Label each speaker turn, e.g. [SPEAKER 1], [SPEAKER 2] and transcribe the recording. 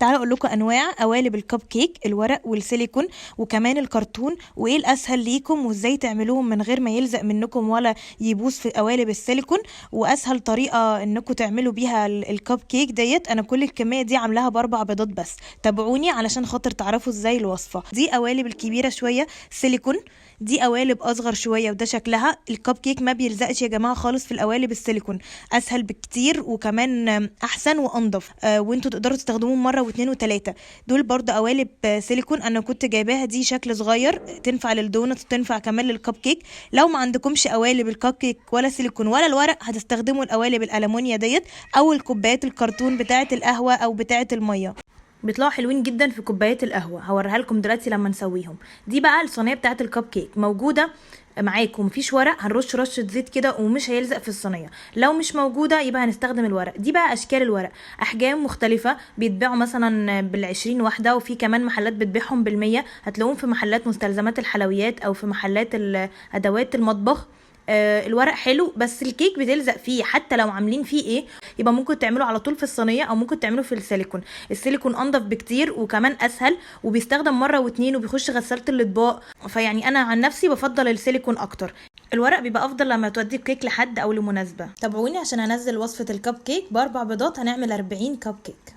[SPEAKER 1] تعالوا اقول لكم انواع قوالب الكب كيك، الورق والسيليكون وكمان الكرتون، وايه الاسهل ليكم وازاي تعملوهم من غير ما يلزق منكم ولا يبوظ في قوالب السيليكون. واسهل طريقه انكم تعملوا بيها الكب كيك ديت، انا كل الكميه دي عاملاها ب4 بيضات بس. تابعوني علشان خاطر تعرفوا ازاي الوصفه دي. قوالب الكبيره شويه سيليكون، دي قوالب اصغر شويه وده شكلها. الكب كيك ما بيلزقش يا جماعه خالص في القوالب السيليكون، اسهل بكتير وكمان احسن وانضف، وانتوا تقدروا تستخدموهم مره واثنين وثلاثه. دول برضو قوالب سيليكون، انا كنت جايباها دي شكل صغير، تنفع للدونت وتنفع كمان للكب كيك. لو ما عندكمش قوالب الكب كيك ولا سيليكون ولا الورق، هتستخدموا القوالب الالومنيا ديت او الكوبايات الكرتون بتاعه القهوه او بتاعه الميه، بيطلعوا حلوين جدا في كوبايات القهوه. هوريها لكم دلوقتي لما نسويهم. دي بقى الصينيه بتاعه الكب كيك موجوده معاكم، مفيش ورق هنرش رشه زيت كده ومش هيلزق في الصينيه. لو مش موجوده يبقى هنستخدم الورق. دي بقى اشكال الورق، احجام مختلفه، بيتباعوا مثلا بال20 وحده، وفي كمان محلات بتبيعهم بال100. هتلاقوهم في محلات مستلزمات الحلويات او في محلات ادوات المطبخ. الورق حلو بس الكيك بتلزق فيه، حتى لو عاملين فيه ايه يبقى ممكن تعملوا على طول في الصينيه او ممكن تعملوا في السيليكون. السيليكون انضف بكتير وكمان اسهل وبيستخدم مره واتنين وبيخش غساله الاطباق، فيعني انا عن نفسي بفضل السيليكون اكتر. الورق بيبقى افضل لما تودي كيك لحد او لمناسبه. تابعوني عشان انزل وصفه الكب كيك ب4 بيضات، هنعمل 40 كب كيك.